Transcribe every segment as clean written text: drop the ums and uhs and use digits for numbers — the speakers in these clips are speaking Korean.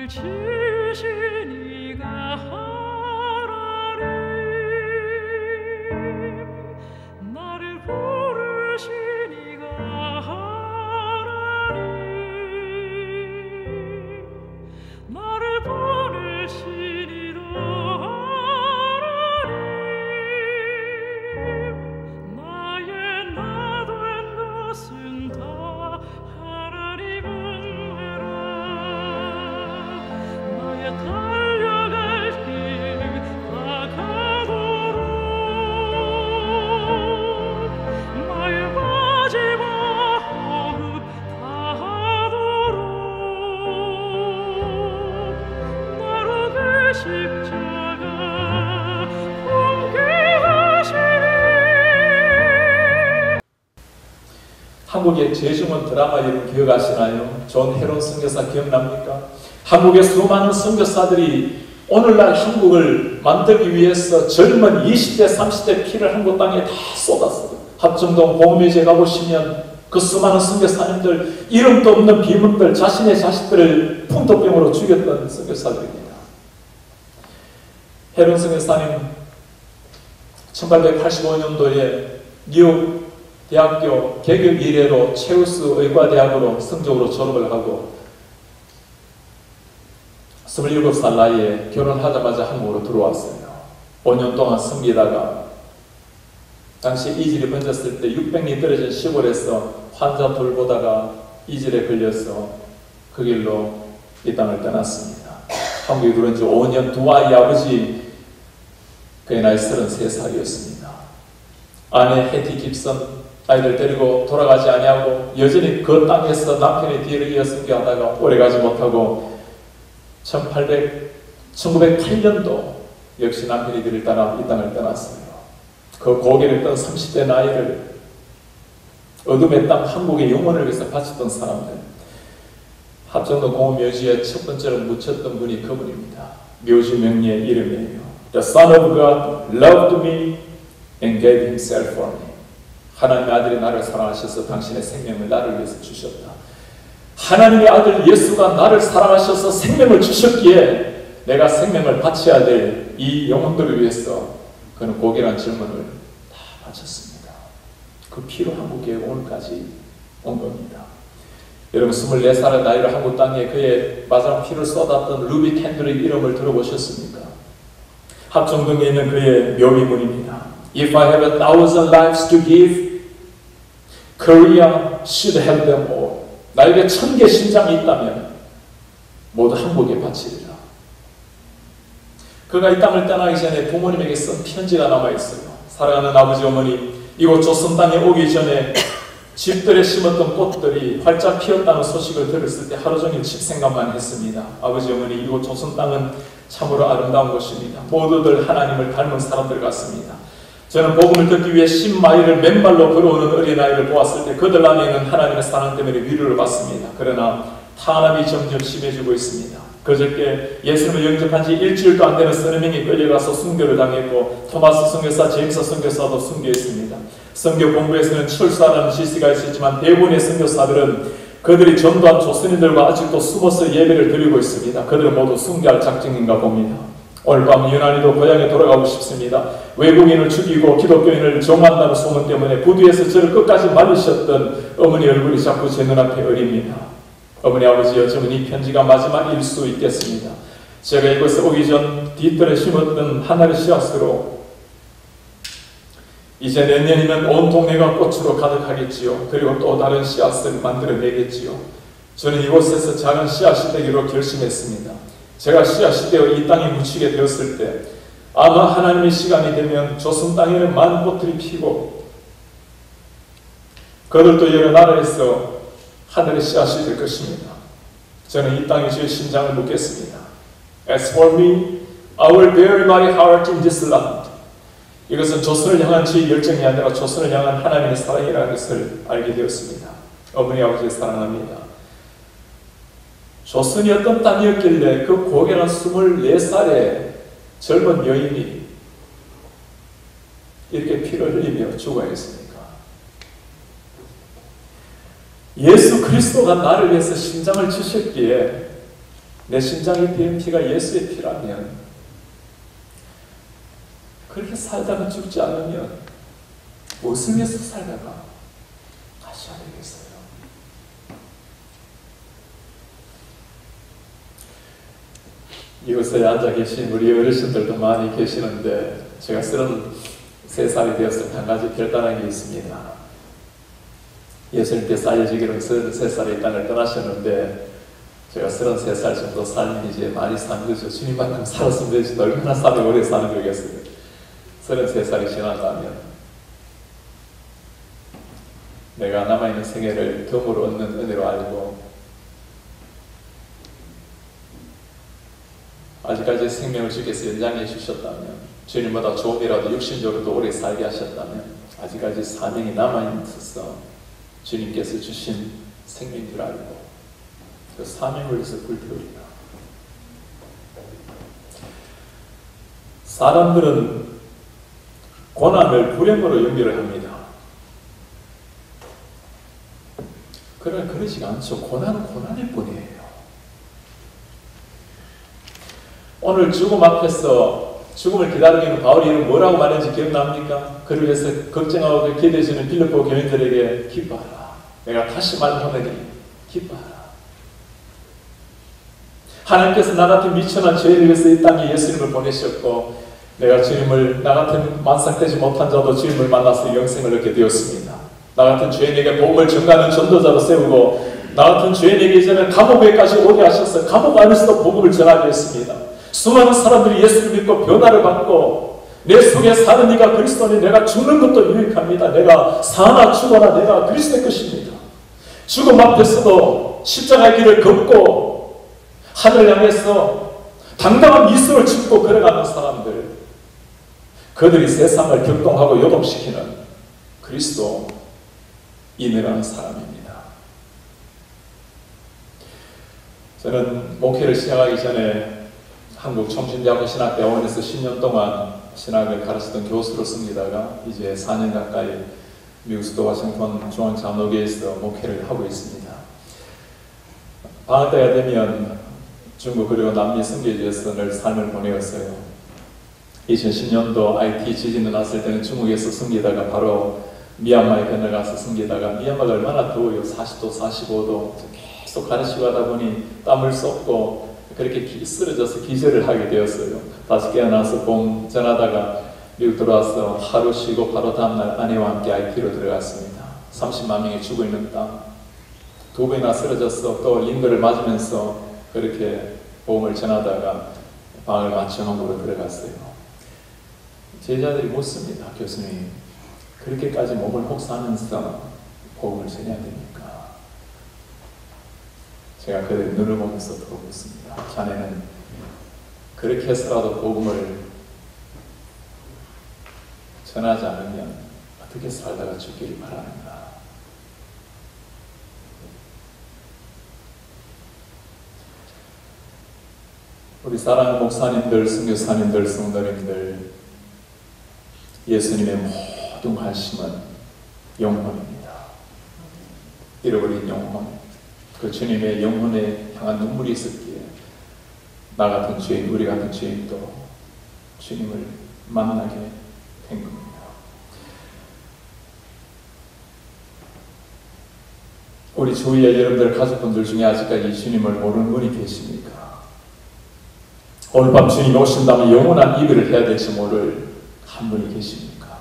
지으신 이가 하나님, 나를 부르신 이가 하나님, 나를 보내신 이도 하나님, 나의 나 된 것은 다 하나님 은혜라. 나의 달려갈 길 다가도록, 나의 마지막 호흡 다하도록 나로 그 십자가 함께하시리. 한국의 재중원 드라마 이름 기억하시나요? 존 헤론 선교사 기억납니까? 한국의 수많은 선교사들이 오늘날 한국을 만들기 위해서 젊은 20대, 30대 피를 한국 땅에 다 쏟았어요. 합정동 보험회제 가보시면 그 수많은 선교사님들, 이름도 없는 비문들, 자신의 자식들을 풍토병으로 죽였던 선교사들입니다. 헤론 선교사님 1885년도에 뉴욕 대학교 개교 이래로 체우스 의과대학으로 성적으로 졸업을 하고 27살 나이에 결혼하자마자 한국으로 들어왔어요. 5년 동안 섬기다가 당시 이질이 번졌을 때 600리 떨어진 시골에서 환자 돌보다가 이질에 걸려서 그 길로 이 땅을 떠났습니다. 한국에 들어온 지 5년, 두 아이 아버지, 그의 나이 33살이었습니다. 아내 해티 깁슨 아이들 데리고 돌아가지 아니하고 여전히 그 땅에서 남편의 뒤를 이어 섬겨하다가 오래가지 못하고 1908년도 역시 남편이 뒤를 따라 이 땅을 떠났어요. 그 고개를 떤 30대 나이를 어둠의 땅 한국의 영혼을 위해서 바쳤던 사람들, 합정동 공원 묘지에 첫 번째로 묻혔던 분이 그분입니다. 묘지 명리의 이름이에요. The Son of God loved me and gave himself for me. 하나님의 아들이 나를 사랑하셔서 당신의 생명을 나를 위해서 주셨다. 하나님의 아들 예수가 나를 사랑하셔서 생명을 주셨기에 내가 생명을 바쳐야 될 이 영혼들을 위해서 그는 고개란 질문을 다 바쳤습니다. 그 피로 한국에 오늘까지 온 겁니다. 여러분 24살의 나이로 한국 땅에 그의 마지막 피를 쏟았던 루비 캔들의 이름을 들어보셨습니까? 합정동에 있는 그의 묘비문입니다. If I have 1,000 lives to give, Korea should have them all. 나에게 1000개 심장이 있다면 모두 한국에 바치리라. 그가 이 땅을 떠나기 전에 부모님에게 쓴 편지가 남아있어요. 사랑하는 아버지 어머니, 이곳 조선 땅에 오기 전에 집들에 심었던 꽃들이 활짝 피었다는 소식을 들었을 때 하루 종일 집 생각만 했습니다. 아버지 어머니, 이곳 조선 땅은 참으로 아름다운 곳입니다. 모두들 하나님을 닮은 사람들 같습니다. 저는 복음을 듣기 위해 10마일을 맨발로 걸어오는 어린아이를 보았을 때 그들 안에 있는 하나님의 사랑 때문에 위로를 받습니다. 그러나 탄압이 점점 심해지고 있습니다. 그저께 예수님을 영접한 지 일주일도 안 되는 서너 명이 끌려가서 순교를 당했고 토마스 선교사, 제임스 선교사도 순교했습니다. 선교 공부에서는 철수하라는 지시가 있었지만 대부분의 선교사들은 그들이 전도한 조선인들과 아직도 숨어서 예배를 드리고 있습니다. 그들은 모두 순교할 작정인가 봅니다. 오늘 밤 유난히도 고향에 돌아가고 싶습니다. 외국인을 죽이고 기독교인을 정한다는 소문 때문에 부두에서 저를 끝까지 말리셨던 어머니 얼굴이 자꾸 제 눈앞에 어립니다. 어머니 아버지, 어쩌면 이 편지가 마지막일 수 있겠습니다. 제가 이곳에 오기 전 뒤뜰에 심었던 하나의 씨앗으로 이제 내년이면 온 동네가 꽃으로 가득하겠지요. 그리고 또 다른 씨앗을 만들어내겠지요. 저는 이곳에서 작은 씨앗이 되기로 결심했습니다. 제가 씨앗이 되어 이 땅에 묻히게 되었을 때 아마 하나님의 시간이 되면 조선 땅에는 많은 꽃들이 피고 그들도 여러 나라에서 하늘의 씨앗이 될 것입니다. 저는 이 땅에 제 심장을 묻겠습니다. As for me, I will bury my heart in this land. 이것은 조선을 향한 제 열정이 아니라 조선을 향한 하나님의 사랑이라는 것을 알게 되었습니다. 어머니 아버지를 사랑합니다. 조선이 어떤 땅이었길래 그 고결한 24살의 젊은 여인이 이렇게 피를 흘리며 죽어야했습니까? 예수 그리스도가 나를 위해서 심장을 주셨기에 내 심장에 피는 피가 예수의 피라면, 그렇게 살다가 죽지 않으면 무엇을 위해서 살다가 가셔야 되겠어요? 이곳에 앉아 계신 우리 어르신들도 많이 계시는데, 제가 33살이 되었을 때 한 가지 결단한 게 있습니다. 예수님께서 알려지기로 33살에 이 땅을 떠나셨는데, 제가 33살 정도 살면 이제 많이 사는 거죠. 주님만큼 살았으면 되지, 얼마나 삶이 오래 사는 거겠어요. 33살이 지난다면 내가 남아있는 생애를 덤으로 얻는 은혜로 알고, 아직까지 생명을 주께서 연장해 주셨다면, 주님보다 조금이라도 육신적으로도 오래 살게 하셨다면, 아직까지 사명이 남아있어서 주님께서 주신 생명인 줄 알고 그 사명을 위해서 불태우리라. 사람들은 고난을 불행으로 연결을 합니다. 그러나 그러지가 않죠. 고난은 고난일 뿐이에요. 오늘 죽음 앞에서 죽음을 기다리고 있는 바울이 뭐라고 말했는지 기억납니까? 그를 위해서 걱정하고 기대해주는 빌립보 교인들에게 기뻐하라. 내가 다시 말하노니 기뻐하라. 하나님께서 나 같은 미천한 죄인을 위해서 이 땅에 예수님을 보내셨고, 내가 주님을, 나 같은 만삭되지 못한 자도 주님을 만나서 영생을 얻게 되었습니다. 나 같은 죄인에게 복음을 전가하는 전도자로 세우고, 나 같은 죄인에게 이제는 감옥에까지 오게 하셔서 감옥 안에서도 복음을 전하게 했습니다. 수많은 사람들이 예수를 믿고 변화를 받고, 내 속에 사는 이가 그리스도니 내가 죽는 것도 유익합니다. 내가 사나 죽어나 내가 그리스도의 것입니다. 죽음 앞에서도 십자가의 길을 걷고 하늘을 향해서 당당한 미소를 짓고 걸어가는 사람들, 그들이 세상을 격동하고 요동시키는 그리스도인이라는 사람입니다. 저는 목회를 시작하기 전에 한국 청신대학교 신학대학원에서 10년 동안 신학을 가르치던 교수로서입니다가, 이제 4년 가까이 미국 수도 워싱턴 중앙장로교에서 목회를 하고 있습니다. 방학 때가 되면 중국 그리고 남미 선교지에서 늘 삶을 보내었어요. 2010년도 IT 지진이 났을 때는 중국에서 섬기다가 바로 미얀마에 건너가서 섬기다가, 미얀마가 얼마나 더워요. 40도, 45도. 계속 가르치고 하다 보니 땀을 쏟고 그렇게 쓰러져서 기절을 하게 되었어요. 다시 깨어나서 봄 전하다가 미국 들어와서 하루 쉬고 바로 다음날 아내와 함께 IT로 들어갔습니다. 30만 명이 죽어 있는 땅. 2번이나 쓰러져서 또 링거를 맞으면서 그렇게 복음을 전하다가 방을 마치 한국으로 들어갔어요. 제자들이 묻습니다. 교수님, 그렇게까지 몸을 혹사하면서 복음을 전해야 됩니까? 제가 그들 눈을 보면서 더 묻습니다. 자네는 그렇게 해서라도 복음을 전하지 않으면 어떻게 살다가 죽기를 바라는가? 우리 사랑하는 목사님들, 선교사님들, 성도님들, 예수님의 모든 관심은 영혼입니다. 잃어버린 영혼, 그 주님의 영혼에 향한 눈물이 있었기에 나 같은 죄인, 우리 같은 죄인도 주님을 만나게 된 겁니다. 우리 주위에 여러분들 가족분들 중에 아직까지 주님을 모르는 분이 계십니까? 오늘 밤 주님이 오신다면 영원한 이별을 해야 될지 모를 한 분이 계십니까?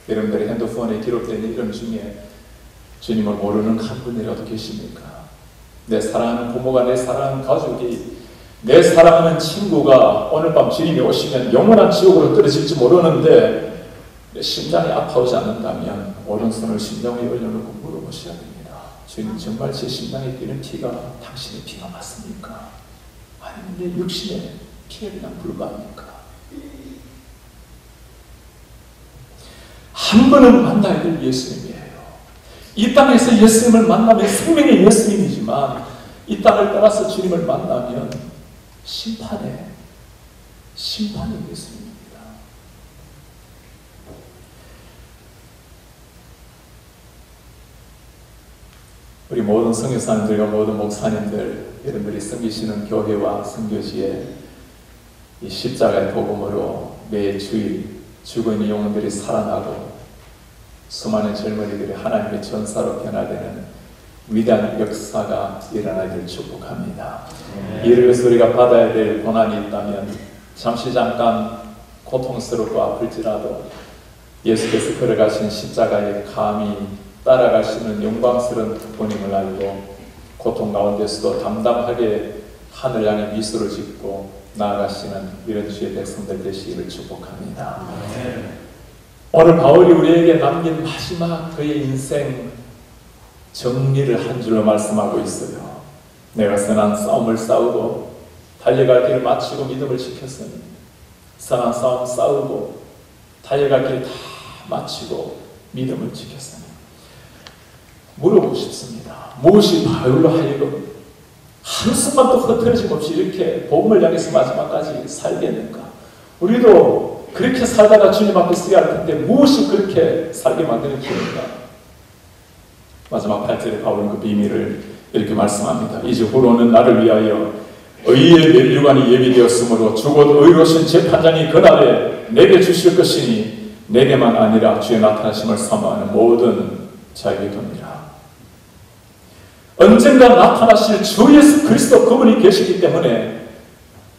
여러분들의 핸드폰에 기록된 이름 중에 주님을 모르는 한 분이라도 계십니까? 내 사랑하는 부모가, 내 사랑하는 가족이, 내 사랑하는 친구가 오늘 밤 주님이 오시면 영원한 지옥으로 떨어질지 모르는데 내 심장이 아파오지 않는다면 오른손을 심장 위에 올려놓고 물어보셔야 됩니다. 주님, 정말 제 심장에 뛰는 피가 당신의 피가 맞습니까? 아니면 내 육신의 피에 그냥 불과합니까? 한 번은 만나야 될 예수님이에요. 이 땅에서 예수님을 만나면 생명의 예수님이지만, 이 땅을 떠나서 주님을 만나면 심판의 예수님입니다. 우리 모든 선교사님들과 모든 목사님들, 여러분들이 섬기시는 교회와 선교지에 이 십자가의 복음으로 매 주일 죽어 있는 영혼들이 살아나고 수많은 젊은이들이 하나님의 전사로 변화되는 위대한 역사가 일어나기를 축복합니다. 이를 위해서 우리가 받아야 될 고난이 있다면 잠시 잠깐 고통스럽고 아플지라도 예수께서 걸어가신 십자가의 감히 따라가시는 영광스러운 특권임을 알고 고통 가운데서도 담담하게 하늘 향해 미소를 짓고 나아가시는 이런 주의 백성들 되시기를 축복합니다. 오늘 바울이 우리에게 남긴 마지막 그의 인생 정리를 한 줄로 말씀하고 있어요. 내가 선한 싸움을 싸우고 달려갈 길을 마치고 믿음을 지켰으니 선한 싸움 싸우고 달려갈 길 다 마치고 믿음을 지켰으니 물어보고 싶습니다. 무엇이 바울로 하여금 한순간도 흐트러짐 없이 이렇게 복음을 향해서 마지막까지 살겠는가? 우리도 그렇게 살다가 주님 앞에 서야 할 텐데 무엇이 그렇게 살게 만드는 길인가? 마지막 8절에 바울은 그 비밀을 이렇게 말씀합니다. 이제 후로는 나를 위하여 의의 면류관이 예비되었으므로 죽어도 의로우신 재판장이 그날에 내게 주실 것이니 내게만 아니라 주의 나타나심을 사모하는 모든 자에게 돕니다. 언젠가 나타나실 주 예수 그리스도 그분이 계시기 때문에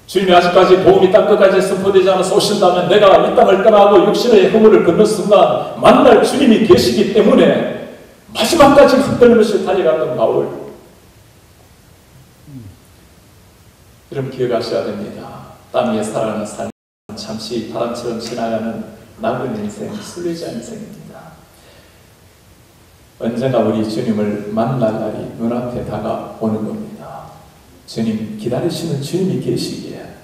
주님이 아직까지 복음이 땅 끝까지 선포되지 않아서 오신다면 내가 이 땅을 떠나고 육신의 허물을 걷는 순간 만날 주님이 계시기 때문에 마지막까지 흔들리면서 달려갔던 바울, 여러분 기억하셔야 됩니다. 땅 위에 살아가는 삶은 잠시 바람처럼 지나가는 낙은 인생, 순례자 인생입니다. 언젠가 우리 주님을 만날 날이 눈앞에 다가오는 겁니다. 주님 기다리시는 주님이 계시기에,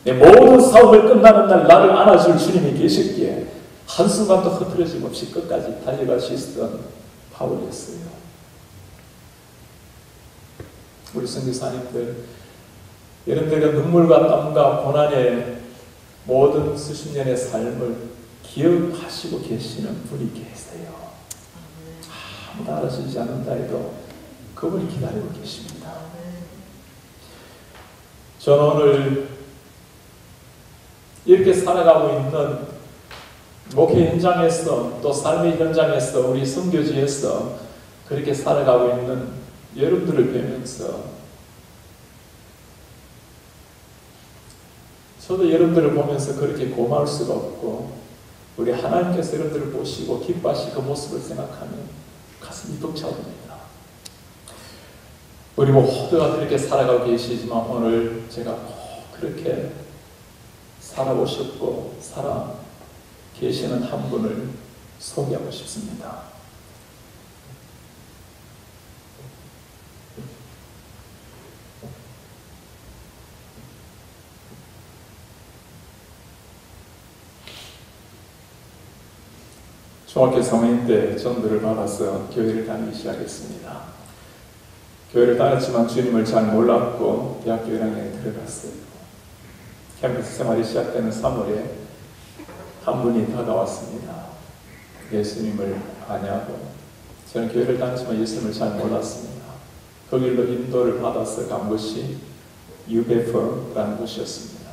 내 모든 싸움을 끝나는 날 나를 안아줄 주님이 계시기에 한순간도 흐트러짐 없이 끝까지 달려갈 수 있었던 바울이었어요. 우리 선교사님들, 여러분들과 눈물과 땀과 고난의 모든 수십 년의 삶을 기억하시고 계시는 분이 계세요. 아무도 알아주지 않는다 해도 그분이 기다리고 계십니다. 저는 오늘 이렇게 살아가고 있는 목회 현장에서 또 삶의 현장에서 우리 선교지에서 그렇게 살아가고 있는 여러분들을 뵈면서 저도 여러분들을 보면서 그렇게 고마울 수가 없고, 우리 하나님께서 여러분들을 보시고 기뻐하시 그 모습을 생각하면 가슴이 벅차오릅니다. 우리 모두가 그렇게 살아가고 계시지만 오늘 제가 꼭 그렇게 살아보셨고 살아 계시는 한 분을 소개하고 싶습니다. 중학교 3학년 때 전도를 받아서 교회를 다니기 시작했습니다. 교회를 다녔지만 주님을 잘 몰랐고 대학교 1학년에 들어갔어요. 캠퍼스 생활이 시작되는 3월에 한 분이 다가왔습니다. 예수님을 아냐고. 저는 교회를 다녔지만 예수님을 잘 몰랐습니다. 그 길로 인도를 받아서 간 곳이 유베퍼라는 곳이었습니다.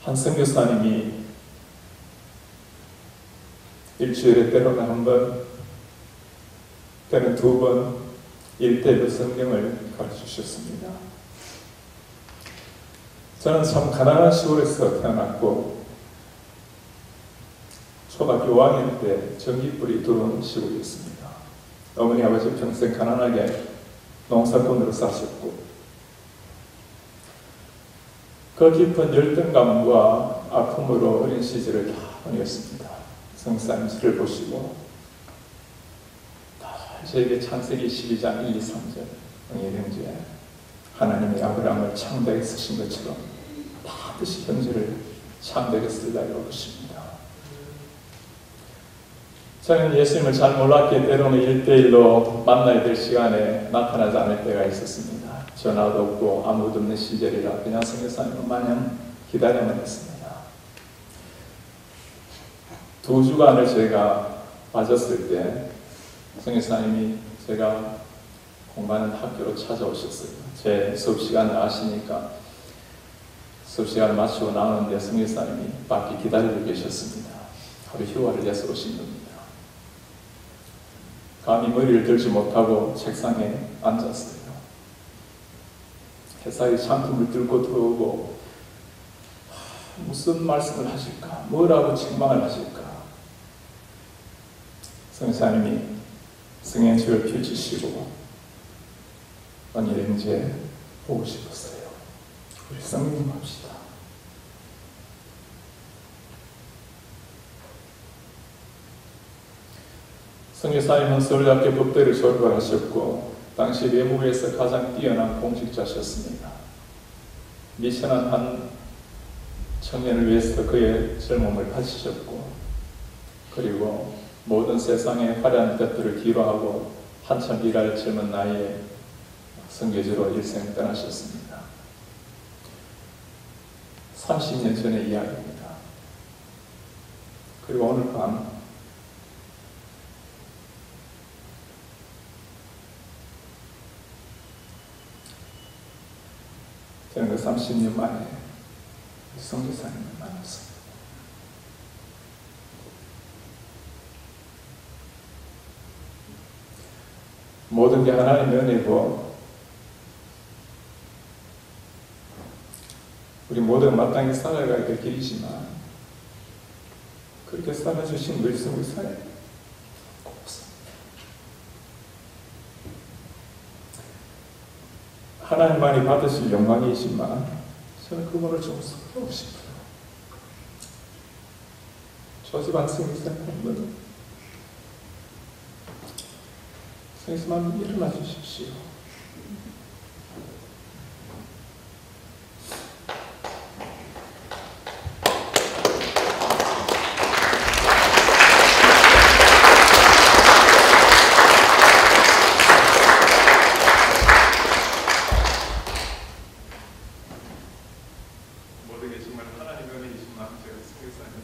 한 선교사님이 일주일에 때로는 한 번, 때로는 두 번 1대로 성경을 가르쳐주셨습니다. 저는 참 가난한 시골에서 태어났고 초등학교 5학년 때 전기불이 들어온 시골이었습니다. 어머니 아버지 평생 가난하게 농사꾼으로 사셨고 그 깊은 열등감과 아픔으로 어린 시절을 다 보냈습니다. 성사님 시를 보시고 저에게 창세기 12장 1, 2, 3절 형제 하나님이 아브라함을 창대하게 쓰신 것처럼 반드시 형제를 창대하게 쓰려고 하십니다. 저는 예수님을 잘 몰랐기에 때로는 1대1로 만나야 될 시간에 나타나지 않을 때가 있었습니다. 전화도 없고 아무도 없는 시절이라 그냥 선교사님을 마냥 기다려만 했습니다. 2주간을 제가 빠졌을 때 선교사님이 제가 공부하는 학교로 찾아오셨어요. 제 수업 시간을 아시니까 수업 시간을 마치고 나오는데 성교사님이 밖에 기다리고 계셨습니다. 하루 휴가를 내서 오신 겁니다. 감히 머리를 들지 못하고 책상에 앉았어요. 햇살이 창문을 뚫고 들어오고 무슨 말씀을 하실까? 뭐라고 책망을 하실까? 성교사님이 성행책을 펼치시고 오늘은 이제 보고 싶었어요. 우리 성령 합시다. 성교사님은 서울대학교 법대를 졸업을 하셨고 당시 외무부에서 가장 뛰어난 공직자셨습니다. 미천한 한 청년을 위해서 그의 젊음을 바치셨고 그리고 모든 세상의 화려한 것들을 뒤로하고 한참 일할 젊은 나이에 선교지로 일생을 떠나셨습니다. 30년 전의 이야기입니다. 그리고 오늘 밤 저는 그 30년 만에 선교사님을 만났습니다. 모든 게 하나님의 은혜고 우리 모두가 마땅히 살아가야 될 길이지만 그렇게 살아주신 우리 선교사님 고맙습니다. 하나님만이 받으실 영광이지만 저는 그분을 좀 섬기고 싶어요. 조지반 선교사님 한번 선생님 일어나 주십시오. 모든 게 정말 하나님의 은혜이지만 제가 선교사님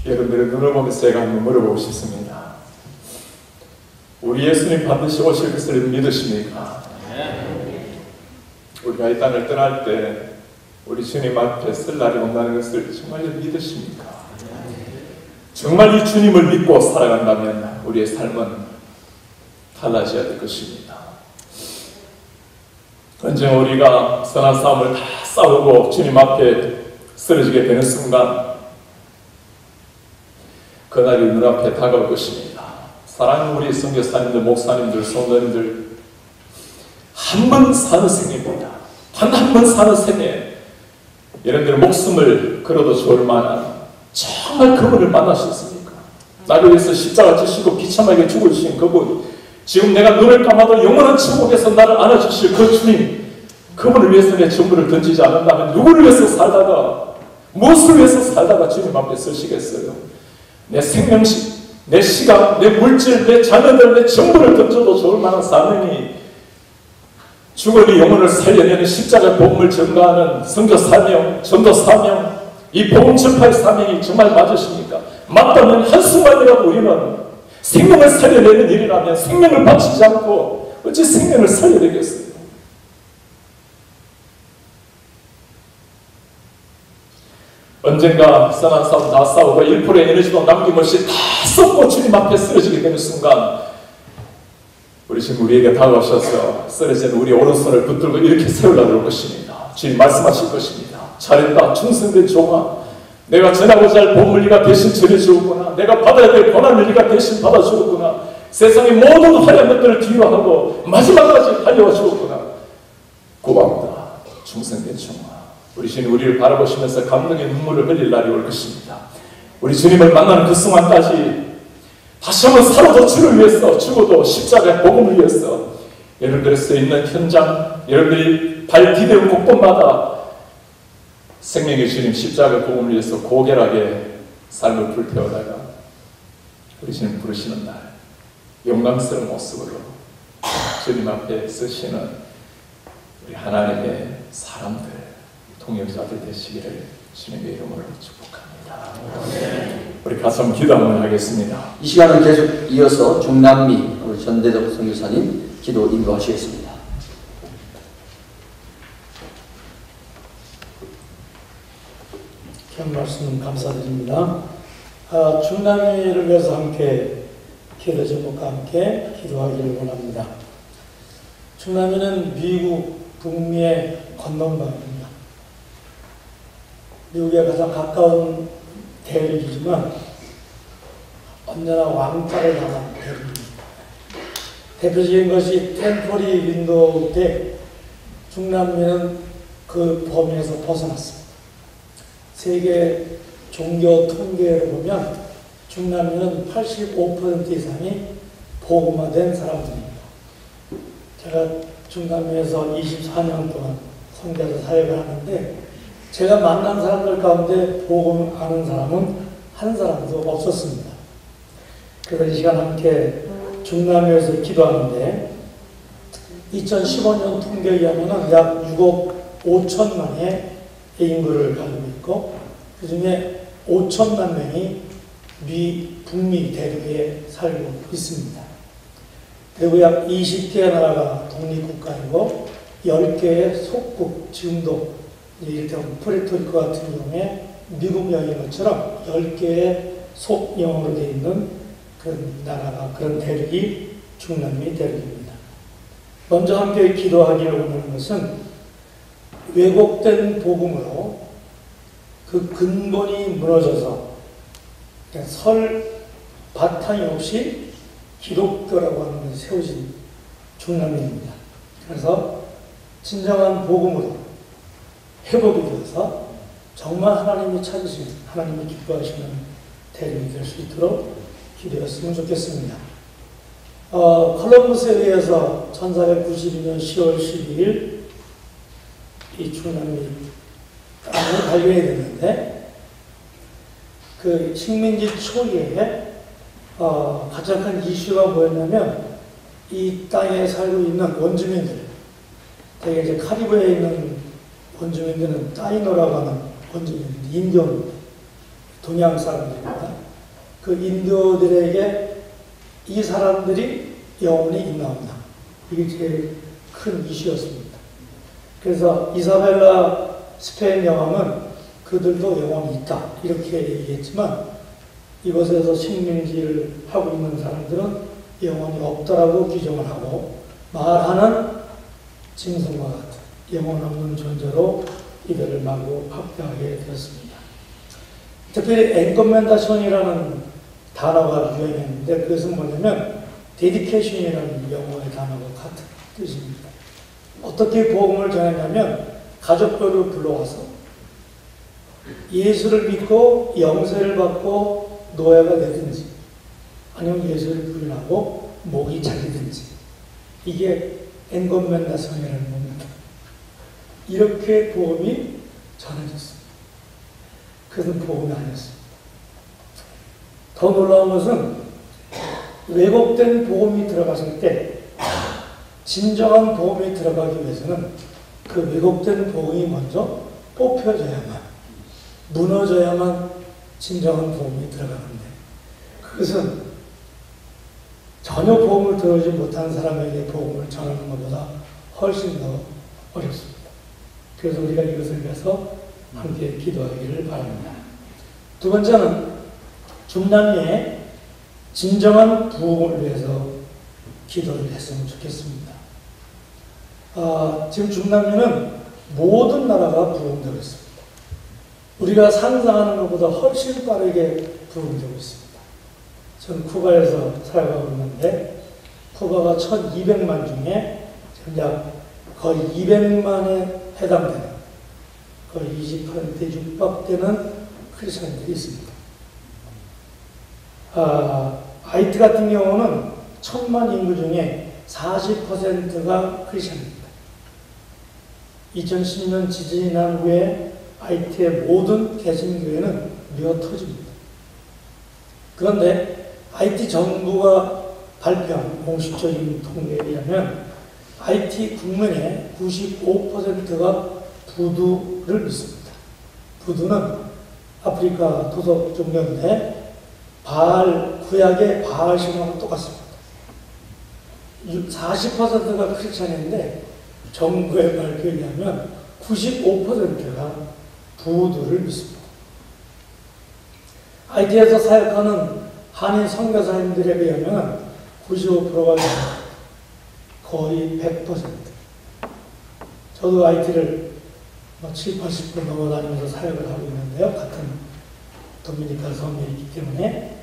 여러분들의 눈을 보면서 제가 한번 물어보고 싶습니다. 우리 예수님 반드시 오실 것을 믿으십니까? 우리가 이 땅을 떠날 때 우리 주님 앞에 설 날이 온다는 것을 정말 믿으십니까? 정말 이 주님을 믿고 살아간다면 우리의 삶은 달라져야 될 것입니다. 언젠가 우리가 선한 싸움을 다 싸우고 주님 앞에 쓰러지게 되는 순간 그날이 눈앞에 다가올 것입니다. 사랑하는 우리 선교사님들, 목사님들, 성도님들, 한 번 사는 생입니다. 단 한 번 사는 생에 여러분들 목숨을 걸어도 좋을 만한 정말 그분을 만나셨습니까? 나를 위해서 십자가 지시고 비참하게 죽어주신 그분, 지금 내가 눈을 감아도 영원한 천국에서 나를 안아주실 그 주님, 그분을 위해서 내 전부를 던지지 않는다면 누구를 위해서 살다가, 무엇을 위해서 살다가 주님 앞에 서시겠어요? 내 생명식, 내 시간, 내 물질, 내 자녀들, 내 전부를 던져도 좋을 만한 사명이 죽어도 영혼을 살려내는 십자가 복음을 전가하는 선교 사명, 전도 사명, 이 복음 전파의 사명이 정말 맞으십니까? 맞다면 한순간이라도 우리는 생명을 살려내는 일이라면 생명을 바치지 않고 어찌 생명을 살려내겠어요? 언젠가 선한 싸움 다 싸우고 1%의 에너지도 남김없이 다 쏟고 주님 앞에 쓰러지게 되는 순간 우리 지금 우리에게 다가오셔서 쓰러진 우리 오른손을 붙들고 이렇게 세우려고 할 것입니다. 주님 말씀하실 것입니다. 잘했다 충성된 종아, 내가 전하고자 할 복음을 네가 대신 전해주었구나. 내가 받아야 될 고난을 네가 대신 받아주었구나. 세상의 모든 화려한 것들을 뒤로하고 마지막까지 달려와 주었구나. 고맙다 충성된 종아. 우리 주님 우리를 바라보시면서 감동의 눈물을 흘릴 날이 올 것입니다. 우리 주님을 만나는 그 순간까지 다시 한번 살아도 주를 위해서, 죽어도 십자가의 복음을 위해서 여러분들이 서 있는 현장, 여러분들이 발 디뎌온 곳곳마다 생명의 주님 십자가 복음을 위해서 고결하게 삶을 불태우다가 우리 주님 부르시는 날 영광스러운 모습으로 주님 앞에 서시는 우리 하나님의 사람들, 동역자들 되시기를 주님의 이름으로 축복합니다. 우리 가서 기도 한번 하겠습니다. 이 시간은 계속 이어서 중남미 우리 전대덕 선교사님 기도 인도하시겠습니다. 귀한 말씀 감사드립니다. 중남미를 위해서 함께 기도 제목과 함께 기도하기를 원합니다. 중남미는 미국 북미의 건너방입니다. 미국에 가장 가까운 대륙이지만 언제나 왕따를 당한 대륙입니다. 대표적인 것이 템포리 윈도우 때 중남미는 그 범위에서 벗어났습니다. 세계 종교 통계를 보면 중남미는 85% 이상이 복음화된 사람들입니다. 제가 중남미에서 24년 동안 선교사 사역을 하는데 제가 만난 사람들 가운데 복음 아는 사람은 한 사람도 없었습니다. 그래서 이 시간 함께 중남미에서 기도하는데 2015년 통계에 의하면 약 6억 5천만의 인구를 가지고 있고 그 중에 5천만 명이 북미 대륙에 살고 있습니다. 그리고 약 20개의 나라가 독립국가이고 10개의 속국, 지금도 이를테면 푸에르토리코 같은 경우에 미국 영인 것처럼 10개의 속영어로 되어 있는 그런 나라가, 그런 대륙이 중남미 대륙입니다. 먼저 함께 기도하기를 원하는 것은 왜곡된 복음으로 그 근본이 무너져서 설 바탕이 없이 기독교라고 하는 것이 세워진 중남미입니다. 그래서 진정한 복음으로 회복이 되어서 정말 하나님이 찾으시는, 하나님이 기뻐하시는 대륙이 될 수 있도록 기도했으면 좋겠습니다. 콜럼버스에 의해서 1492년 10월 12일 이 중남미 땅을 발견이 됐는데 그 식민지 초기에 가장 큰 이슈가 뭐였냐면 이 땅에 살고 있는 원주민들, 되게 이제 카리브해에 있는 원주민들은 타이노라고 하는 원주민들, 인디언, 동양 사람들입니다. 그 인도들에게 이 사람들이 영혼이 있나 없나, 이게 제일 큰 이슈였습니다. 그래서 이사벨라 스페인 여왕은 그들도 영혼이 있다 이렇게 얘기했지만 이곳에서 식민지를 하고 있는 사람들은 영혼이 없다라고 규정을 하고 말하는 짐승과 같은 영혼 없는 존재로 이들을 마구 학대하게 되었습니다. 특별히 엔커멘다션이라는 단어가 유행했는데 그것은 뭐냐면 데디케이션이라는 영어의 단어가 같은 뜻입니다. 어떻게 복음을 전했냐면 가족들을 불러와서 예수를 믿고 영세를 받고 노예가 되든지 아니면 예수를 부인하고 목이 잘리든지, 이게 엔건멘다성이라는 겁니다. 이렇게 복음이 전해졌습니다. 그것은 복음이 아니었습니다. 더 놀라운 것은 왜곡된 복음이 들어갔을 때 진정한 복음이 들어가기 위해서는 그 왜곡된 복음이 먼저 뽑혀져야만, 무너져야만 진정한 복음이 들어가는데 그것은 전혀 복음을 들어오지 못한 사람에게 복음을 전하는 것보다 훨씬 더 어렵습니다. 그래서 우리가 이것을 위해서 함께 기도하기를 바랍니다. 두 번째는 중남미의 진정한 부흥을 위해서 기도를 했으면 좋겠습니다. 지금 중남미는 모든 나라가 부흥되고 있습니다. 우리가 상상하는 것보다 훨씬 빠르게 부흥되고 있습니다. 저는 쿠바에서 살아가고 있는데 쿠바가 1200만 중에 약 거의 200만에 해당되는 거의 20%에 육박되는 크리스천들이 있습니다. 하이티 같은 경우는 1000만 인구 중에 40%가 크리스천입니다. 2010년 지진이 난 후에 하이티의 모든 개신교회는 미어 터집니다. 그런데 하이티 정부가 발표한 공식적인 통계에 의하면 하이티 국민의 95%가 부두를 믿습니다. 부두는 아프리카 토속 종교인데 구약의 바알 신앙과 똑같습니다. 40%가 크리스천인데 정부의 발표에 의하면 95%가 부두를 믿습니다. 하이티에서 사역하는 한인 선교사님들에 의하면 95%가 거의 100%. 저도 하이티를 7, 80분 넘어다니면서 사역을 하고 있는데요. 같은 도미니카 성에 있기 때문에.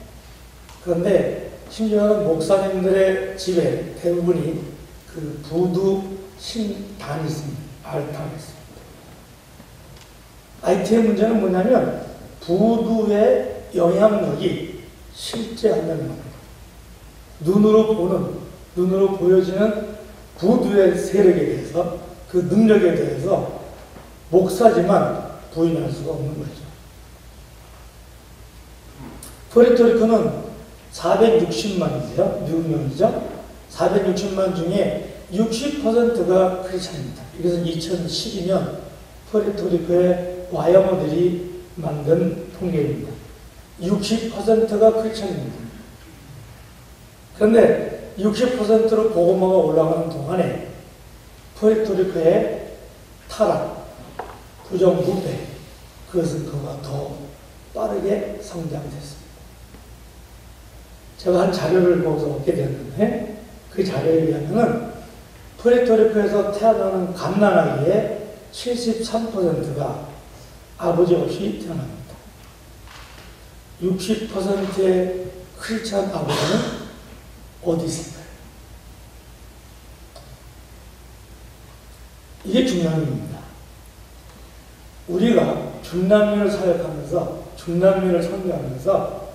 그런데 심지어는 목사님들의 집에 대부분이 그 부두 신단이 있습니다. 알타가 있습니다. 하이티의 문제는 뭐냐면 부두의 영향력이 실제하는 겁니다. 눈으로 보여지는 부두의 세력에 대해서 그 능력에 대해서 목사지만 부인할 수가 없는 거죠. 푸에르토리코는 460만이죠. 미국 명이죠. 460만 중에 60%가 크리스천입니다. 이것은 2012년 푸에르토리코의 와이어머들이 만든 통계입니다. 60%가 크리스천입니다. 그런데 60%로 보고마가 올라가는 동안에 푸에르토리코의 타락, 부정부패, 그것은 그가 더 빠르게 성장됐습니다. 제가 한 자료를 보고서 얻게 됐는데 그 자료에 의하면 푸에르토리코에서 태어나는 갓난아기의 73%가 아버지 없이 태어납니다. 60%의 크리스찬 아버지는 어디 있을까요? 이게 중남미입니다. 우리가 중남미를 사역하면서 중남미를 선교하면서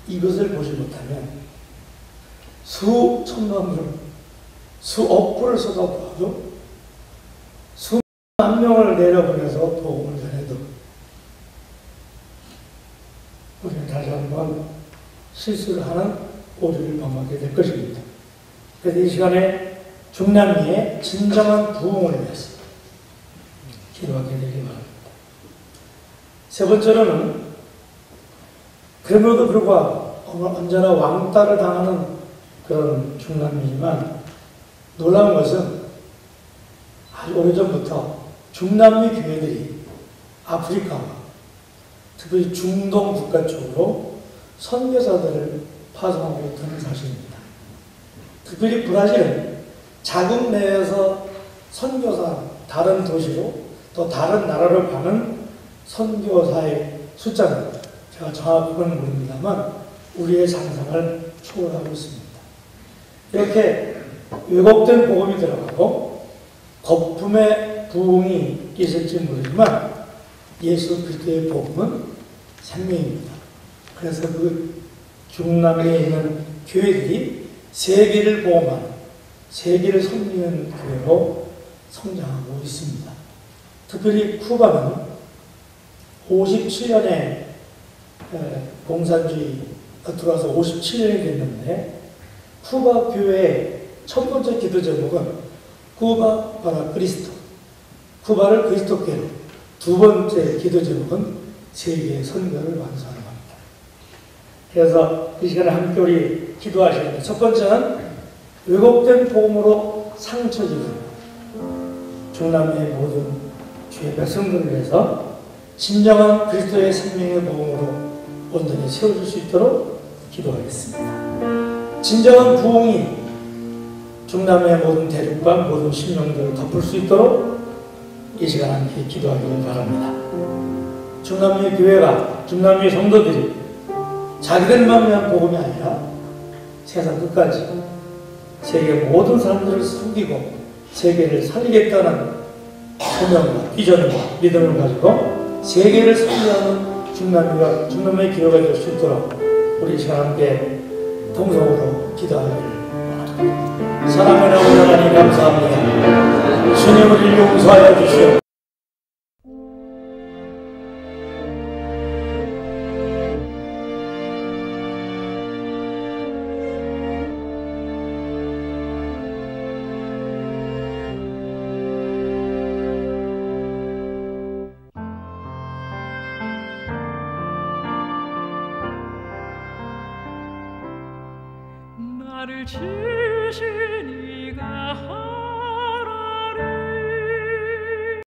이것을 보지 못하면 수천만 불, 수억 불을 쏟아부어도 수만 명을 내려보내서 복음을 전해도 우리는 다시 한번 실수를 하는 오류를 범하게 될 것입니다. 그래서 이 시간에 중남미의 진정한 부흥을 위해서 기도하게 되기 바랍니다. 세 번째로는 그럼에도 불구하고 언제나 왕따를 당하는 그런 중남미지만 놀라운 것은 아주 오래전부터 중남미 교회들이 아프리카와 특히 중동 국가 쪽으로 선교사들을 파송하고 있다는 사실입니다. 특별히 브라질은 자국 내에서 선교사 다른 도시로 또 다른 나라로 가는 선교사의 숫자는 제가 정확하게는 모릅니다만 우리의 상상을 초월하고 있습니다. 이렇게 왜곡된 복음이 들어가고 거품의 부흥이 있을지 모르지만 예수 그리스도의 복음은 생명입니다. 그래서 그 중남미에 있는 교회들이 세계를 보험하는, 세계를 섬기는 교회로 성장하고 있습니다. 특별히 쿠바는 57년에 공산주의가 들어와서 57년이 됐는데 쿠바 교회의 첫 번째 기도 제목은 쿠바 파라 그리스도, 쿠바를 그리스도께로, 두 번째 기도 제목은 세계의 선교를 완수하는 겁니다. 그래서 이 시간에 함께 우리 기도하시는데 첫 번째는 왜곡된 복음으로 상처 입은 중남미의 모든 주의 백성들을 위해서 진정한 그리스도의 생명의 복음으로 온전히 세워줄 수 있도록 기도하겠습니다. 진정한 부흥이 중남미의 모든 대륙과 모든 심령들을 덮을 수 있도록 이 시간 함께 기도하기를 바랍니다. 중남미 교회가, 중남미 성도들이 자기들만 위한 복음이 아니라 세상 끝까지 세계 모든 사람들을 섬기고 세계를 살리겠다는 소명과 비전과 믿음을 가지고 세계를 섬기하는 중남미의 교회가 될 수 있도록 우리 시간 함께 동성으로 기도하기를 사랑하는 우리 하나님 감사합니다. 주님 우리를 용서하여 주시오. 나를 지으신